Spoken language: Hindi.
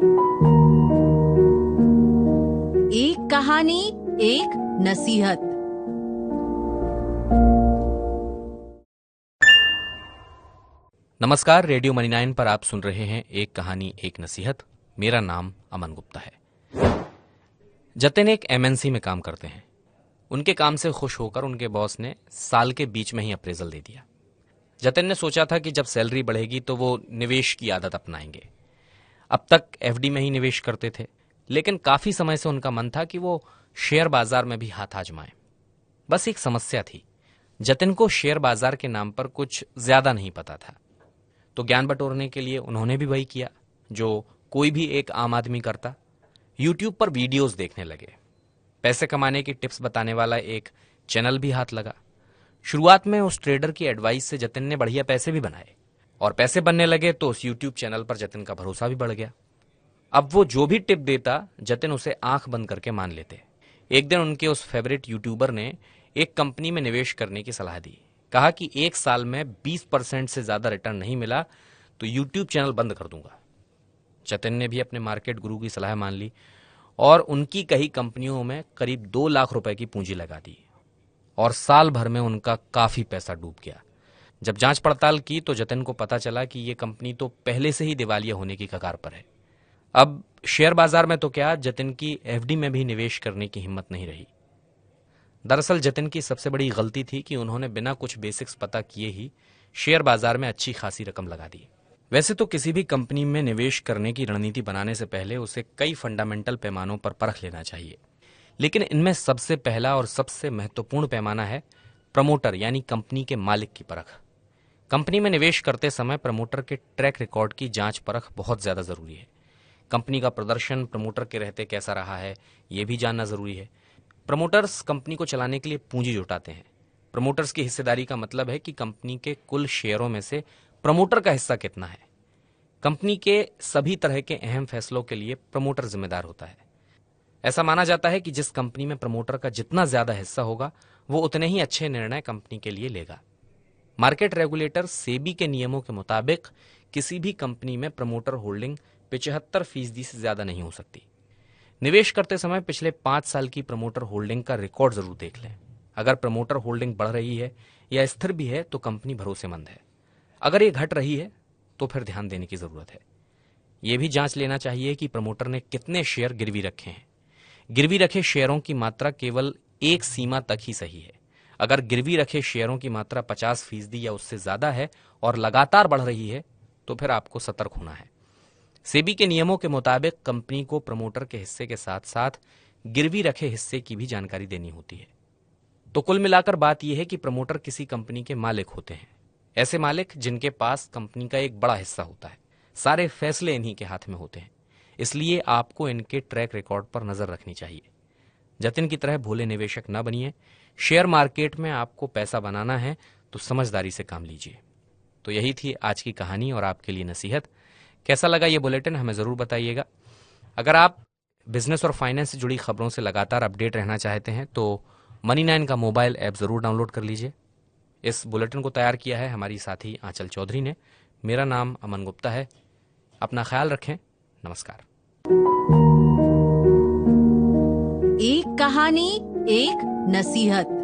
एक कहानी एक नसीहत। नमस्कार, रेडियो मनी 9 पर आप सुन रहे हैं एक कहानी एक नसीहत। मेरा नाम अमन गुप्ता है। जतिन एक एमएनसी में काम करते हैं। उनके काम से खुश होकर उनके बॉस ने साल के बीच में ही अप्रेजल दे दिया। जतिन ने सोचा था कि जब सैलरी बढ़ेगी तो वो निवेश की आदत अपनाएंगे। अब तक एफडी में ही निवेश करते थे, लेकिन काफी समय से उनका मन था कि वो शेयर बाजार में भी हाथ आजमाएं। बस एक समस्या थी, जतिन को शेयर बाजार के नाम पर कुछ ज्यादा नहीं पता था। तो ज्ञान बटोरने के लिए उन्होंने भी वही किया जो कोई भी एक आम आदमी करता। यूट्यूब पर वीडियोस देखने लगे। पैसे कमाने की टिप्स बताने वाला एक चैनल भी हाथ लगा। शुरुआत में उस ट्रेडर की एडवाइस से जतिन ने बढ़िया पैसे भी बनाए और पैसे बनने लगे तो उस यूट्यूब चैनल पर जतिन का भरोसा भी बढ़ गया। अब वो जो भी टिप देता जतिन उसे आंख बंद करके मान लेते। एक दिन उनके उस फेवरेट यूट्यूबर ने एक कंपनी में निवेश करने की सलाह दी। कहा कि एक साल में 20% से ज्यादा रिटर्न नहीं मिला तो यूट्यूब चैनल बंद कर दूंगा। जतिन ने भी अपने मार्केट गुरु की सलाह मान ली और उनकी कई कंपनियों में करीब 2 लाख रुपए की पूंजी लगा दी और साल भर में उनका काफी पैसा डूब गया। जब जांच पड़ताल की तो जतिन को पता चला कि ये कंपनी तो पहले से ही दिवालिया होने की कगार पर है। अब शेयर बाजार में तो क्या, जतिन की एफडी में भी निवेश करने की हिम्मत नहीं रही। दरअसल जतिन की सबसे बड़ी गलती थी कि उन्होंने बिना कुछ बेसिक्स पता किए ही शेयर बाजार में अच्छी खासी रकम लगा दी। वैसे तो किसी भी कंपनी में निवेश करने की रणनीति बनाने से पहले उसे कई फंडामेंटल पैमानों पर परख लेना चाहिए, लेकिन इनमें सबसे पहला और सबसे महत्वपूर्ण पैमाना है प्रमोटर यानी कंपनी के मालिक की परख। कंपनी में निवेश करते समय प्रमोटर के ट्रैक रिकॉर्ड की जांच परख बहुत ज्यादा जरूरी है। कंपनी का प्रदर्शन प्रमोटर के रहते कैसा रहा है, यह भी जानना जरूरी है। प्रमोटर्स कंपनी को चलाने के लिए पूंजी जुटाते हैं। प्रमोटर्स की हिस्सेदारी का मतलब है कि कंपनी के कुल शेयरों में से प्रमोटर का हिस्सा कितना है। कंपनी के सभी तरह के अहम फैसलों के लिए प्रमोटर जिम्मेदार होता है। ऐसा माना जाता है कि जिस कंपनी में प्रमोटर का जितना ज्यादा हिस्सा होगा वो उतने ही अच्छे निर्णय कंपनी के लिए लेगा। मार्केट रेगुलेटर सेबी के नियमों के मुताबिक किसी भी कंपनी में प्रमोटर होल्डिंग 75% से ज्यादा नहीं हो सकती। निवेश करते समय पिछले 5 साल की प्रमोटर होल्डिंग का रिकॉर्ड जरूर देख लें। अगर प्रमोटर होल्डिंग बढ़ रही है या स्थिर भी है तो कंपनी भरोसेमंद है। अगर ये घट रही है तो फिर ध्यान देने की जरूरत है। यह भी जांच लेना चाहिए कि प्रमोटर ने कितने शेयर गिरवी रखे हैं। गिरवी रखे शेयरों की मात्रा केवल एक सीमा तक ही सही है। अगर गिरवी रखे शेयरों की मात्रा 50% या उससे ज्यादा है और लगातार बढ़ रही है तो फिर आपको सतर्क होना है। सेबी के नियमों के मुताबिक कंपनी को प्रमोटर के हिस्से के साथ साथ गिरवी रखे हिस्से की भी जानकारी देनी होती है। तो कुल मिलाकर बात यह है कि प्रमोटर किसी कंपनी के मालिक होते हैं। ऐसे मालिक जिनके पास कंपनी का एक बड़ा हिस्सा होता है। सारे फैसले इन्हीं के हाथ में होते हैं, इसलिए आपको इनके ट्रैक रिकॉर्ड पर नजर रखनी चाहिए। जतिन की तरह भोले निवेशक न बनिए। शेयर मार्केट में आपको पैसा बनाना है तो समझदारी से काम लीजिए। तो यही थी आज की कहानी और आपके लिए नसीहत। कैसा लगा ये बुलेटिन हमें जरूर बताइएगा। अगर आप बिजनेस और फाइनेंस से जुड़ी खबरों से लगातार अपडेट रहना चाहते हैं तो मनी 9 का मोबाइल ऐप जरूर डाउनलोड कर लीजिए। इस बुलेटिन को तैयार किया है हमारी साथी आंचल चौधरी ने। मेरा नाम अमन गुप्ता है। अपना ख्याल रखें। नमस्कार। एक कहानी एक नसीहत।